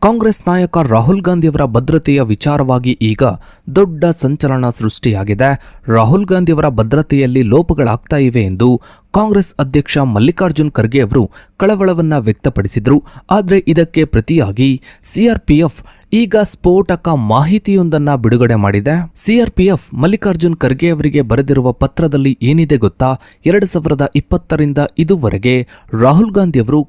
ಕಾಂಗ್ರೆಸ್ ನಾಯಕ ರಾಹುಲ್ ಗಾಂಧಿಯವರ ಭದ್ರತೆಯ ವಿಚಾರವಾಗಿ ಈಗ ದೊಡ್ಡ ಸಂಚಲನ ಸೃಷ್ಟಿಯಾಗಿದೆ. ರಾಹುಲ್ ಗಾಂಧಿಯವರ ಭದ್ರತೆಯಲ್ಲಿ ಲೋಪಗಳಾಗ್ತಾ ಇವೆ ಎಂದು ಕಾಂಗ್ರೆಸ್ ಅಧ್ಯಕ್ಷ ಮಲ್ಲಿಕಾರ್ಜುನ್ ಖರ್ಗೆ ಅವರು ಕಳವಳವನ್ನ ವ್ಯಕ್ತಪಡಿಸಿದ್ರು. ಆದರೆ ಇದಕ್ಕೆ ಪ್ರತಿಯಾಗಿ ಸಿಆರ್ಪಿಎಫ್ ಈಗ ಸ್ಫೋಟಕ ಮಾಹಿತಿಯೊಂದನ್ನ ಬಿಡುಗಡೆ ಮಾಡಿದೆ. ಸಿಆರ್ಪಿಎಫ್ ಮಲ್ಲಿಕಾರ್ಜುನ್ ಖರ್ಗೆ ಅವರಿಗೆ ಬರೆದಿರುವ ಪತ್ರದಲ್ಲಿ ಏನಿದೆ ಗೊತ್ತಾ? 2020ರಿಂದ ಇದುವರೆಗೆ ರಾಹುಲ್ ಗಾಂಧಿ ಅವರು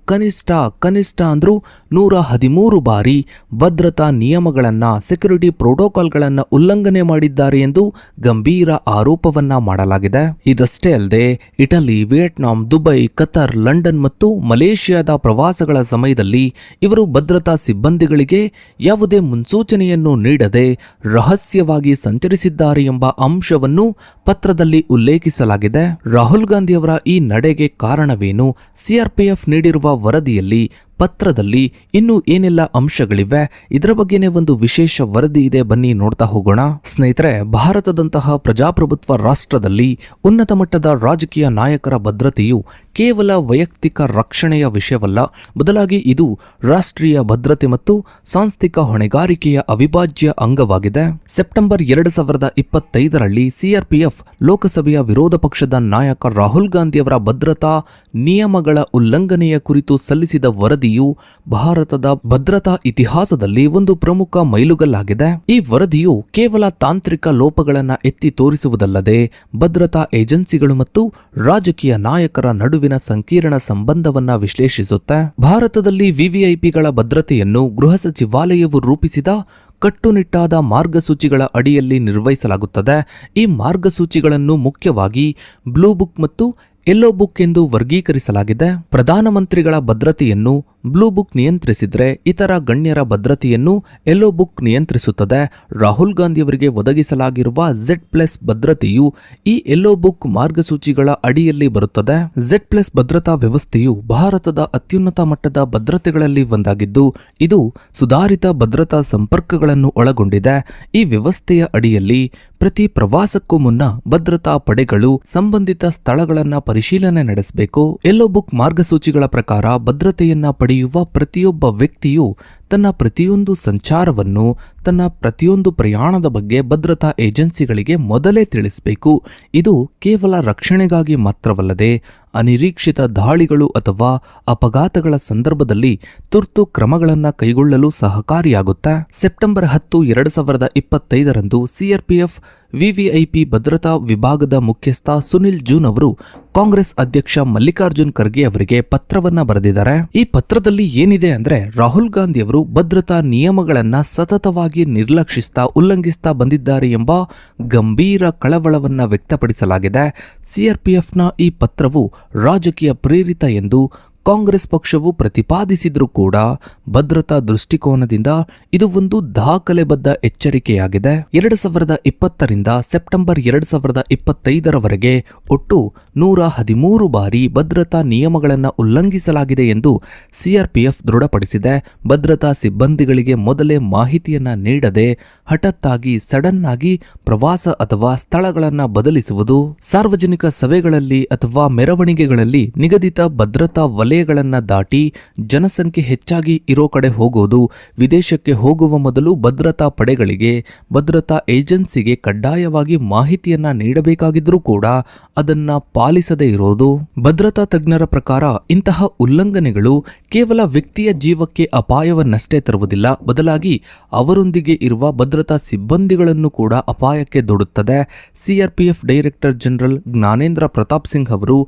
ಕನಿಷ್ಠ ಅಂದ್ರೂ 113 ಬಾರಿ ಭದ್ರತಾ ನಿಯಮಗಳನ್ನ, ಸೆಕ್ಯೂರಿಟಿ ಪ್ರೋಟೋಕಾಲ್ಗಳನ್ನ ಉಲ್ಲಂಘನೆ ಮಾಡಿದ್ದಾರೆ ಎಂದು ಗಂಭೀರ ಆರೋಪವನ್ನ ಮಾಡಲಾಗಿದೆ. ಇದಷ್ಟೇ ಅಲ್ಲದೆ Italy, Vietnam, Dubai, Qatar, London ಮತ್ತು ಮಲೇಷಿಯಾದ ಪ್ರವಾಸಗಳ ಸಮಯದಲ್ಲಿ ಇವರು ಭದ್ರತಾ ಸಿಬ್ಬಂದಿಗಳಿಗೆ ಯಾವುದೇ ಮುನ್ಸೂಚನೆಯನ್ನು ನೀಡದೆ ರಹಸ್ಯವಾಗಿ ಸಂಚರಿಸಿದ್ದಾರೆ ಎಂಬ ಅಂಶವನ್ನು ಪತ್ರದಲ್ಲಿ ಉಲ್ಲೇಖಿಸಲಾಗಿದೆ. ರಾಹುಲ್ ಗಾಂಧಿಯವರ ಈ ನಡೆಗೆ ಕಾರಣವೇನು? ಸಿಆರ್ಪಿಎಫ್ ನೀಡಿರುವ ವರದಿಯಲ್ಲಿ, ಪತ್ರದಲ್ಲಿ ಇನ್ನೂ ಏನೆಲ್ಲ ಅಂಶಗಳಿವೆ? ಇದರ ಬಗ್ಗೆನೇ ಒಂದು ವಿಶೇಷ ವರದಿ ಇದೆ, ಬನ್ನಿ ನೋಡ್ತಾ ಹೋಗೋಣ. ಸ್ನೇಹಿತರೆ, ಭಾರತದಂತಹ ಪ್ರಜಾಪ್ರಭುತ್ವ ರಾಷ್ಟ್ರದಲ್ಲಿ ಉನ್ನತ ಮಟ್ಟದ ರಾಜಕೀಯ ನಾಯಕರ ಭದ್ರತೆಯು ಕೇವಲ ವೈಯಕ್ತಿಕ ರಕ್ಷಣೆಯ ವಿಷಯವಲ್ಲ, ಬದಲಾಗಿ ಇದು ರಾಷ್ಟ್ರೀಯ ಭದ್ರತೆ ಮತ್ತು ಸಾಂಸ್ಥಿಕ ಹೊಣೆಗಾರಿಕೆಯ ಅವಿಭಾಜ್ಯ ಅಂಗವಾಗಿದೆ. ಸೆಪ್ಟೆಂಬರ್ 2025ರಲ್ಲಿ ಸಿಆರ್ಪಿಎಫ್ ಲೋಕಸಭೆಯ ವಿರೋಧ ಪಕ್ಷದ ನಾಯಕ ರಾಹುಲ್ ಗಾಂಧಿಯವರ ಭದ್ರತಾ ನಿಯಮಗಳ ಉಲ್ಲಂಘನೆಯ ಕುರಿತು ಸಲ್ಲಿಸಿದ ವರದಿಯು ಭಾರತದ ಭದ್ರತಾ ಇತಿಹಾಸದಲ್ಲಿ ಒಂದು ಪ್ರಮುಖ ಮೈಲುಗಲ್ಲಾಗಿದೆ. ಈ ವರದಿಯು ಕೇವಲ ತಾಂತ್ರಿಕ ಲೋಪಗಳನ್ನು ಎತ್ತಿ ತೋರಿಸುವುದಲ್ಲದೆ ಭದ್ರತಾ ಏಜೆನ್ಸಿಗಳು ಮತ್ತು ರಾಜಕೀಯ ನಾಯಕರ ನಡುವಿನ ಸಂಕೀರ್ಣ ಸಂಬಂಧವನ್ನ ವಿಶ್ಲೇಷಿಸುತ್ತೆ. ಭಾರತದಲ್ಲಿ ವಿವಿಐಪಿಗಳ ಭದ್ರತೆಯನ್ನು ಗೃಹ ಸಚಿವಾಲಯವು ರೂಪಿಸಿದ ಕಟ್ಟುನಿಟ್ಟಾದ ಮಾರ್ಗಸೂಚಿಗಳ ಅಡಿಯಲ್ಲಿ ನಿರ್ವಹಿಸಲಾಗುತ್ತದೆ. ಈ ಮಾರ್ಗಸೂಚಿಗಳನ್ನು ಮುಖ್ಯವಾಗಿ ಬ್ಲೂ ಬುಕ್ ಮತ್ತು ಯೆಲ್ಲೋ ಬುಕ್ ಎಂದು ವರ್ಗೀಕರಿಸಲಾಗಿದೆ. ಪ್ರಧಾನಮಂತ್ರಿಗಳ ಭದ್ರತೆಯನ್ನು ಬ್ಲೂ ಬುಕ್ ನಿಯಂತ್ರಿಸಿದ್ರೆ, ಇತರ ಗಣ್ಯರ ಭದ್ರತೆಯನ್ನು ಯೆಲ್ಲೋ ಬುಕ್ ನಿಯಂತ್ರಿಸುತ್ತದೆ. ರಾಹುಲ್ ಗಾಂಧಿಯವರಿಗೆ ಒದಗಿಸಲಾಗಿರುವ Z+ ಭದ್ರತೆಯು ಈ ಯೆಲ್ಲೋ ಬುಕ್ ಮಾರ್ಗಸೂಚಿಗಳ ಅಡಿಯಲ್ಲಿ ಬರುತ್ತದೆ. Z+ ಭದ್ರತಾ ವ್ಯವಸ್ಥೆಯು ಭಾರತದ ಅತ್ಯುನ್ನತ ಮಟ್ಟದ ಭದ್ರತೆಗಳಲ್ಲಿ ಒಂದಾಗಿದ್ದು, ಇದು ಸುಧಾರಿತ ಭದ್ರತಾ ಸಂಪರ್ಕಗಳನ್ನು ಒಳಗೊಂಡಿದೆ. ಈ ವ್ಯವಸ್ಥೆಯ ಅಡಿಯಲ್ಲಿ ಪ್ರತಿ ಪ್ರವಾಸಕ್ಕೂ ಮುನ್ನ ಭದ್ರತಾ ಪಡೆಗಳು ಸಂಬಂಧಿತ ಸ್ಥಳಗಳನ್ನ ಪರಿಶೀಲನೆ ನಡೆಸಬೇಕು. ಯೆಲ್ಲೋ ಬುಕ್ ಮಾರ್ಗಸೂಚಿಗಳ ಪ್ರಕಾರ ಭದ್ರತೆಯನ್ನ ಪಡೆಯುವ ಪ್ರತಿಯೊಬ್ಬ ವ್ಯಕ್ತಿಯು ತನ್ನ ಪ್ರತಿಯೊಂದು ಸಂಚಾರವನ್ನು, ತನ್ನ ಪ್ರತಿಯೊಂದು ಪ್ರಯಾಣದ ಬಗ್ಗೆ ಭದ್ರತಾ ಏಜೆನ್ಸಿಗಳಿಗೆ ಮೊದಲೇ ತಿಳಿಸಬೇಕು. ಇದು ಕೇವಲ ರಕ್ಷಣೆಗಾಗಿ ಮಾತ್ರವಲ್ಲದೆ ಅನಿರೀಕ್ಷಿತ ದಾಳಿಗಳು ಅಥವಾ ಅಪಘಾತಗಳ ಸಂದರ್ಭದಲ್ಲಿ ತುರ್ತು ಕ್ರಮಗಳನ್ನು ಕೈಗೊಳ್ಳಲು ಸಹಕಾರಿಯಾಗುತ್ತೆ. ಸೆಪ್ಟೆಂಬರ್ 10, 2025ರಂದು ಸಿಆರ್ಪಿಎಫ್ ವಿವಿಐಪಿ ಭದ್ರತಾ ವಿಭಾಗದ ಮುಖ್ಯಸ್ಥ ಸುನಿಲ್ ಜೂನ್ ಅವರು ಕಾಂಗ್ರೆಸ್ ಅಧ್ಯಕ್ಷ ಮಲ್ಲಿಕಾರ್ಜುನ್ ಖರ್ಗೆ ಅವರಿಗೆ ಪತ್ರವನ್ನ ಬರೆದಿದ್ದಾರೆ. ಈ ಪತ್ರದಲ್ಲಿ ಏನಿದೆ ಅಂದ್ರೆ, ರಾಹುಲ್ ಗಾಂಧಿ ಅವರು ಭದ್ರತಾ ನಿಯಮಗಳನ್ನ ಸತತವಾಗಿ ಉಲ್ಲಂಘಿಸ್ತಾ ಬಂದಿದ್ದಾರೆ ಎಂಬ ಗಂಭೀರ ಕಳವಳವನ್ನ ವ್ಯಕ್ತಪಡಿಸಲಾಗಿದೆ. ಸಿಆರ್ಪಿಎಫ್ನ ಈ ಪತ್ರವು ರಾಜಕೀಯ ಪ್ರೇರಿತ ಎಂದು ಕಾಂಗ್ರೆಸ್ ಪಕ್ಷವು ಪ್ರತಿಪಾದಿಸಿದ್ರೂ ಕೂಡ ಭದ್ರತಾ ದೃಷ್ಟಿಕೋನದಿಂದ ಇದು ಒಂದು ದಾಖಲೆಬದ್ಧ ಎಚ್ಚರಿಕೆಯಾಗಿದೆ. 2020ರಿಂದ ಸೆಪ್ಟೆಂಬರ್ 2025ರವರೆಗೆ ಒಟ್ಟು 113 ಬಾರಿ ಭದ್ರತಾ ನಿಯಮಗಳನ್ನು ಉಲ್ಲಂಘಿಸಲಾಗಿದೆ ಎಂದು ಸಿಆರ್ಪಿಎಫ್ ದೃಢಪಡಿಸಿದೆ. ಭದ್ರತಾ ಸಿಬ್ಬಂದಿಗಳಿಗೆ ಮೊದಲೇ ಮಾಹಿತಿಯನ್ನ ನೀಡದೆ ಹಠಾತ್ತಾಗಿ ಸಡನ್ ಆಗಿ ಪ್ರವಾಸ ಅಥವಾ ಸ್ಥಳಗಳನ್ನು ಬದಲಿಸುವುದು, ಸಾರ್ವಜನಿಕ ಸಭೆಗಳಲ್ಲಿ ಅಥವಾ ಮೆರವಣಿಗೆಗಳಲ್ಲಿ ನಿಗದಿತ ಭದ್ರತಾ ವಲಯಗಳನ್ನ ದಾಟಿ ಜನಸಂಖ್ಯೆ ಹೆಚ್ಚಾಗಿ ಇರೋ ಕಡೆ ಹೋಗೋದು, ವಿದೇಶಕ್ಕೆ ಹೋಗುವ ಮೊದಲು ಭದ್ರತಾ ಪಡೆಗಳಿಗೆ, ಭದ್ರತಾ ಏಜೆನ್ಸಿಗೆ ಕಡ್ಡಾಯವಾಗಿ ಮಾಹಿತಿಯನ್ನ ನೀಡಬೇಕಾಗಿದ್ರೂ ಕೂಡ ಅದನ್ನ ಪಾಲಿಸದೇ ಇರೋದು. ಭದ್ರತಾ ತಜ್ಞರ ಪ್ರಕಾರ ಇಂತಹ ಉಲ್ಲಂಘನೆಗಳು ಕೇವಲ ವ್ಯಕ್ತಿಯ ಜೀವಕ್ಕೆ ಅಪಾಯವನ್ನಷ್ಟೇ ತರುವುದಿಲ್ಲ, ಬದಲಾಗಿ ಅವರೊಂದಿಗೆ ಇರುವ ಭದ್ರತಾ ಸಿಬ್ಬಂದಿಗಳನ್ನು ಕೂಡ ಅಪಾಯಕ್ಕೆ ದೊಡ್ಡುತ್ತದೆ. CRPF director general Gyanendra Pratap Singh ಅವರು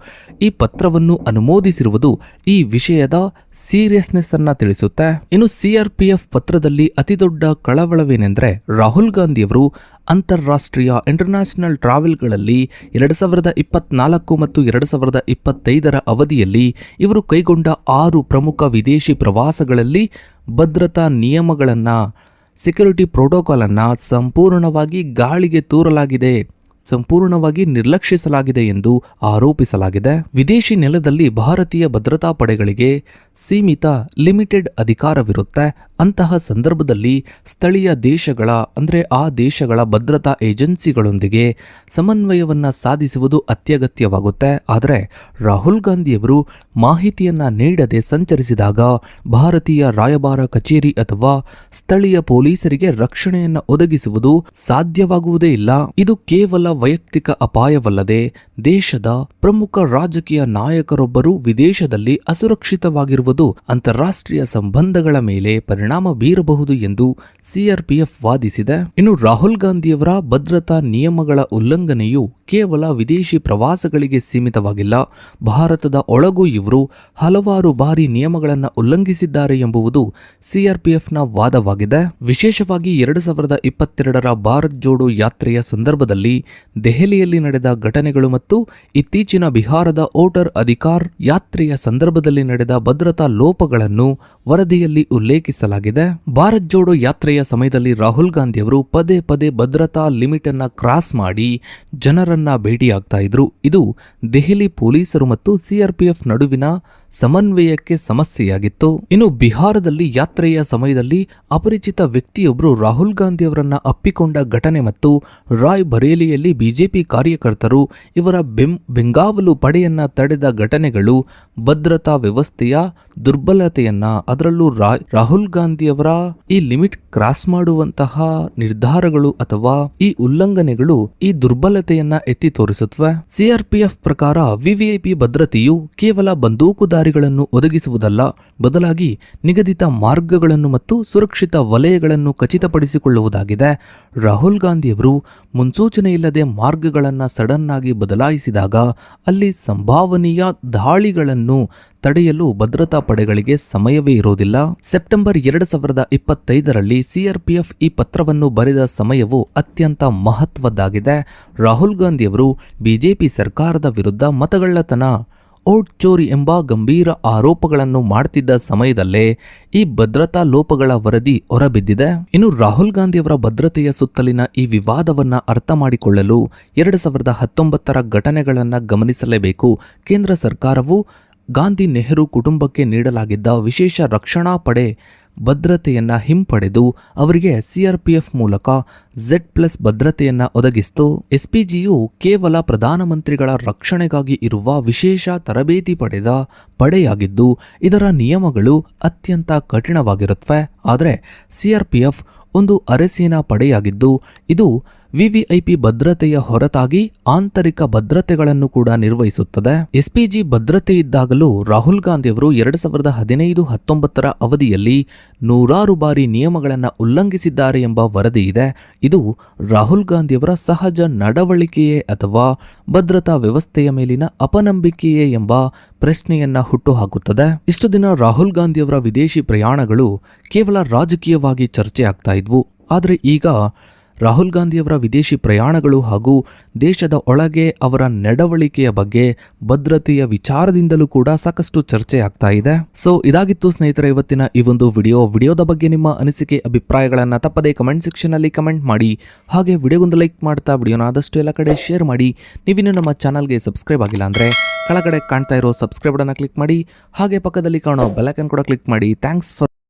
ಈ ಪತ್ರವನ್ನು ಅನುಮೋದಿಸಿರುವುದು ಈ ವಿಷಯದ ಸೀರಿಯಸ್ನೆಸ್ ಅನ್ನ ತಿಳಿಸುತ್ತೆ. ಇನ್ನು ಸಿಆರ್ಪಿಎಫ್ ಪತ್ರದಲ್ಲಿ ಅತಿದೊಡ್ಡ ಕಳವಳವೇನೆಂದ್ರೆ, ರಾಹುಲ್ ಗಾಂಧಿಯವರು ಅಂತಾರಾಷ್ಟ್ರೀಯ ಇಂಟರ್ನ್ಯಾಷನಲ್ ಟ್ರಾವೆಲ್ಗಳಲ್ಲಿ 2024 ಮತ್ತು 2025ರ ಅವಧಿಯಲ್ಲಿ ಇವರು ಕೈಗೊಂಡ 6 ಪ್ರಮುಖ ವಿದೇಶಿ ಪ್ರವಾಸಗಳಲ್ಲಿ ಭದ್ರತಾ ನಿಯಮಗಳನ್ನ, ಸೆಕ್ಯೂರಿಟಿ ಪ್ರೋಟೋಕಾಲ್ ಅನ್ನ ಸಂಪೂರ್ಣವಾಗಿ ಗಾಳಿಗೆ ತೂರಲಾಗಿದೆ ಸಂಪೂರ್ಣವಾಗಿ ನಿರ್ಲಕ್ಷಿಸಲಾಗಿದೆ ಎಂದು ಆರೋಪಿಸಲಾಗಿದೆ. ವಿದೇಶಿ ನೆಲದಲ್ಲಿ ಭಾರತೀಯ ಭದ್ರತಾ ಪಡೆಗಳಿಗೆ ಸೀಮಿತ ಲಿಮಿಟೆಡ್ ಅಧಿಕಾರವಿರುತ್ತೆ. ಅಂತಹ ಸಂದರ್ಭದಲ್ಲಿ ಸ್ಥಳೀಯ ದೇಶಗಳ ಆ ದೇಶಗಳ ಭದ್ರತಾ ಏಜೆನ್ಸಿಗಳೊಂದಿಗೆ ಸಮನ್ವಯವನ್ನ ಸಾಧಿಸುವುದು ಅತ್ಯಗತ್ಯವಾಗುತ್ತೆ. ಆದರೆ ರಾಹುಲ್ ಗಾಂಧಿಯವರು ಮಾಹಿತಿಯನ್ನ ನೀಡದೆ ಸಂಚರಿಸಿದಾಗ ಭಾರತೀಯ ರಾಯಭಾರ ಕಚೇರಿ ಅಥವಾ ಸ್ಥಳೀಯ ಪೊಲೀಸರಿಗೆ ರಕ್ಷಣೆಯನ್ನ ಒದಗಿಸುವುದು ಸಾಧ್ಯವಾಗುವುದೇ ಇಲ್ಲ. ಇದು ಕೇವಲ ವೈಯಕ್ತಿಕ ಅಪಾಯವಲ್ಲದೆ ದೇಶದ ಪ್ರಮುಖ ರಾಜಕೀಯ ನಾಯಕರೊಬ್ಬರು ವಿದೇಶದಲ್ಲಿ ಅಸುರಕ್ಷಿತವಾಗಿರುವುದು ಅಂತಾರಾಷ್ಟ್ರೀಯ ಸಂಬಂಧಗಳ ಮೇಲೆ ಪರಿಣಾಮ ಬೀರಬಹುದು ಎಂದು ಸಿಆರ್ಪಿಎಫ್ ವಾದಿಸಿದೆ. ಇನ್ನು ರಾಹುಲ್ ಗಾಂಧಿಯವರ ಭದ್ರತಾ ನಿಯಮಗಳ ಉಲ್ಲಂಘನೆಯು ಕೇವಲ ವಿದೇಶಿ ಪ್ರವಾಸಗಳಿಗೆ ಸೀಮಿತವಾಗಿಲ್ಲ. ಭಾರತದ ಒಳಗೂ ಇವರು ಹಲವಾರು ಬಾರಿ ನಿಯಮಗಳನ್ನು ಉಲ್ಲಂಘಿಸಿದ್ದಾರೆ ಎಂಬುದು ಸಿಆರ್ಪಿಎಫ್ನ ವಾದವಾಗಿದೆ. ವಿಶೇಷವಾಗಿ 2022ರ ಭಾರತ್ ಜೋಡೋ ಯಾತ್ರೆಯ ಸಂದರ್ಭದಲ್ಲಿ ದೆಹಲಿಯಲ್ಲಿ ನಡೆದ ಘಟನೆಗಳು ಮತ್ತು ಇತ್ತೀಚಿನ ಬಿಹಾರದ ವೋಟರ್ ಅಧಿಕಾರ್ ಯಾತ್ರೆಯ ಸಂದರ್ಭದಲ್ಲಿ ನಡೆದ ಭದ್ರತಾ ಲೋಪಗಳನ್ನು ವರದಿಯಲ್ಲಿ ಉಲ್ಲೇಖಿಸಲಾಗಿದೆ. ಭಾರತ್ ಜೋಡೋ ಯಾತ್ರೆಯ ಸಮಯದಲ್ಲಿ ರಾಹುಲ್ ಗಾಂಧಿಯವರು ಪದೇ ಪದೇ ಭದ್ರತಾ ಲಿಮಿಟ್ ಅನ್ನ ಕ್ರಾಸ್ ಮಾಡಿ ಜನರನ್ನ ಭೇಟಿಯಾಗ್ತಾ ಇದ್ರು. ಇದು ದೆಹಲಿ ಪೊಲೀಸರು ಮತ್ತು ಸಿಆರ್ಪಿಎಫ್ ನಡುವಿನ ಸಮನ್ವಯಕ್ಕೆ ಸಮಸ್ಯೆಯಾಗಿತ್ತು. ಇನ್ನು ಬಿಹಾರದಲ್ಲಿ ಯಾತ್ರೆಯ ಸಮಯದಲ್ಲಿ ಅಪರಿಚಿತ ವ್ಯಕ್ತಿಯೊಬ್ಬರು ರಾಹುಲ್ ಗಾಂಧಿಯವರನ್ನ ಅಪ್ಪಿಕೊಂಡ ಘಟನೆ ಮತ್ತು ರಾಯ್ ಬರೇಲಿಯಲ್ಲಿ ಬಿಜೆಪಿ ಕಾರ್ಯಕರ್ತರು ಇವರ ಬೆಂಗಾವಲು ಪಡೆಯನ್ನ ತಡೆದ ಘಟನೆಗಳು ಭದ್ರತಾ ವ್ಯವಸ್ಥೆಯ ದುರ್ಬಲತೆಯನ್ನ, ಅದರಲ್ಲೂ ರಾಹುಲ್ ಗಾಂಧಿಯವರ ಈ ಲಿಮಿಟ್ ಕ್ರಾಸ್ ಮಾಡುವಂತಹ ನಿರ್ಧಾರಗಳು ಅಥವಾ ಈ ಉಲ್ಲಂಘನೆಗಳು ಈ ದುರ್ಬಲತೆಯನ್ನ ಎತ್ತಿ ತೋರಿಸುತ್ತವೆ. ಸಿಆರ್ಪಿಎಫ್ ಪ್ರಕಾರ ವಿವಿಐಪಿ ಭದ್ರತೆಯು ಕೇವಲ ಬಂದೂಕುದಾರಿಗಳನ್ನು ಒದಗಿಸುವುದಲ್ಲ, ಬದಲಾಗಿ ನಿಗದಿತ ಮಾರ್ಗಗಳನ್ನು ಮತ್ತು ಸುರಕ್ಷಿತ ವಲಯಗಳನ್ನು ಖಚಿತಪಡಿಸಿಕೊಳ್ಳುವುದಾಗಿದೆ. ರಾಹುಲ್ ಗಾಂಧಿಯವರು ಮುನ್ಸೂಚನೆಯಿಲ್ಲದೆ ಮಾರ್ಗಗಳನ್ನು ಸಡನ್ ಆಗಿ ಬದಲಾಯಿಸಿದಾಗ ಅಲ್ಲಿ ಸಂಭಾವನೀಯ ದಾಳಿಗಳನ್ನು ತಡೆಯಲು ಭದ್ರತಾ ಪಡೆಗಳಿಗೆ ಸಮಯವೇ ಇರುವುದಿಲ್ಲ. ಸೆಪ್ಟೆಂಬರ್ 2025ರಲ್ಲಿ ಸಿಆರ್ಪಿಎಫ್ ಈ ಪತ್ರವನ್ನು ಬರೆದ ಸಮಯವು ಅತ್ಯಂತ ಮಹತ್ವದ್ದಾಗಿದೆ. ರಾಹುಲ್ ಗಾಂಧಿಯವರು ಬಿಜೆಪಿ ಸರ್ಕಾರದ ವಿರುದ್ಧ ಮತಗಳ್ಳತನ, ವೋಟ್ ಚೋರಿ ಎಂಬ ಗಂಭೀರ ಆರೋಪಗಳನ್ನು ಮಾಡುತ್ತಿದ್ದ ಸಮಯದಲ್ಲೇ ಈ ಭದ್ರತಾ ಲೋಪಗಳ ವರದಿ ಹೊರಬಿದ್ದಿದೆ. ಇನ್ನು ರಾಹುಲ್ ಗಾಂಧಿಯವರ ಭದ್ರತೆಯ ಸುತ್ತಲಿನ ಈ ವಿವಾದವನ್ನು ಅರ್ಥ ಮಾಡಿಕೊಳ್ಳಲು 2019ರ ಘಟನೆಗಳನ್ನು ಗಮನಿಸಲೇಬೇಕು. ಕೇಂದ್ರ ಸರ್ಕಾರವು ಗಾಂಧಿ ನೆಹರು ಕುಟುಂಬಕ್ಕೆ ನೀಡಲಾಗಿದ್ದ ವಿಶೇಷ ರಕ್ಷಣಾ ಪಡೆ ಭದ್ರತೆಯನ್ನ ಹಿಂಪಡೆದು ಅವರಿಗೆ ಸಿಆರ್ಪಿಎಫ್ ಮೂಲಕ Z+ ಭದ್ರತೆಯನ್ನ ಒದಗಿಸಿತು. ಎಸ್ಪಿಜಿಯು ಕೇವಲ ಪ್ರಧಾನಮಂತ್ರಿಗಳ ರಕ್ಷಣೆಗಾಗಿ ಇರುವ ವಿಶೇಷ ತರಬೇತಿ ಪಡೆದ ಪಡೆಯಾಗಿದ್ದು ಇದರ ನಿಯಮಗಳು ಅತ್ಯಂತ ಕಠಿಣವಾಗಿರುತ್ತವೆ. ಆದರೆ ಸಿಆರ್ಪಿಎಫ್ ಒಂದು ಅರೆಸೇನಾ ಪಡೆಯಾಗಿದ್ದು ಇದು ವಿವಿಐಪಿ ಭದ್ರತೆಯ ಹೊರತಾಗಿ ಆಂತರಿಕ ಭದ್ರತೆಗಳನ್ನು ಕೂಡ ನಿರ್ವಹಿಸುತ್ತದೆ. ಎಸ್ಪಿಜಿ ಭದ್ರತೆ ಇದ್ದಾಗಲೂ ರಾಹುಲ್ ಗಾಂಧಿಯವರು 2015-19ರ ಅವಧಿಯಲ್ಲಿ ನೂರಾರು ಬಾರಿ ನಿಯಮಗಳನ್ನು ಉಲ್ಲಂಘಿಸಿದ್ದಾರೆ ಎಂಬ ವರದಿ ಇದೆ. ಇದು ರಾಹುಲ್ ಗಾಂಧಿಯವರ ಸಹಜ ನಡವಳಿಕೆಯೇ ಅಥವಾ ಭದ್ರತಾ ವ್ಯವಸ್ಥೆಯ ಮೇಲಿನ ಅಪನಂಬಿಕೆಯೇ ಎಂಬ ಪ್ರಶ್ನೆಯನ್ನ ಹುಟ್ಟುಹಾಕುತ್ತದೆ. ಇಷ್ಟು ದಿನ ರಾಹುಲ್ ಗಾಂಧಿಯವರ ವಿದೇಶಿ ಪ್ರಯಾಣಗಳು ಕೇವಲ ರಾಜಕೀಯವಾಗಿ ಚರ್ಚೆ ಆಗ್ತಾ ಇದ್ವು. ಆದರೆ ಈಗ ರಾಹುಲ್ ಗಾಂಧಿಯವರ ವಿದೇಶಿ ಪ್ರಯಾಣಗಳು ಹಾಗೂ ದೇಶದ ಒಳಗೆ ಅವರ ನಡವಳಿಕೆಯ ಬಗ್ಗೆ ಭದ್ರತೆಯ ವಿಚಾರದಿಂದಲೂ ಕೂಡ ಸಾಕಷ್ಟು ಚರ್ಚೆ ಆಗ್ತಾ ಇದೆ. ಸೊ ಇದಾಗಿತ್ತು ಸ್ನೇಹಿತರೆ ಇವತ್ತಿನ ಈ ಒಂದು ವಿಡಿಯೋದ ಬಗ್ಗೆ ನಿಮ್ಮ ಅನಿಸಿಕೆ ಅಭಿಪ್ರಾಯಗಳನ್ನು ತಪ್ಪದೇ ಕಮೆಂಟ್ ಸೆಕ್ಷನ್ ಅಲ್ಲಿ ಕಮೆಂಟ್ ಮಾಡಿ. ಹಾಗೆ ವಿಡಿಯೋಗೊಂದು ಲೈಕ್ ಮಾಡ್ತಾ ವಿಡಿಯೋನ ಆದಷ್ಟು ಎಲ್ಲ ಕಡೆ ಶೇರ್ ಮಾಡಿ. ನೀವಿನ್ನು ನಮ್ಮ ಚಾನಲ್ಗೆ ಸಬ್ಸ್ಕ್ರೈಬ್ ಆಗಿಲ್ಲ ಅಂದ್ರೆ ಕೆಳಗಡೆ ಕಾಣ್ತಾ ಇರೋ ಸಬ್ಸ್ಕ್ರೈಬ್ ಬಟನ್ ಕ್ಲಿಕ್ ಮಾಡಿ. ಹಾಗೆ ಪಕ್ಕದಲ್ಲಿ ಕಾಣೋ ಬೆಲ್ ಐಕಾನ್ ಕೂಡ ಕ್ಲಿಕ್ ಮಾಡಿ. Thanks for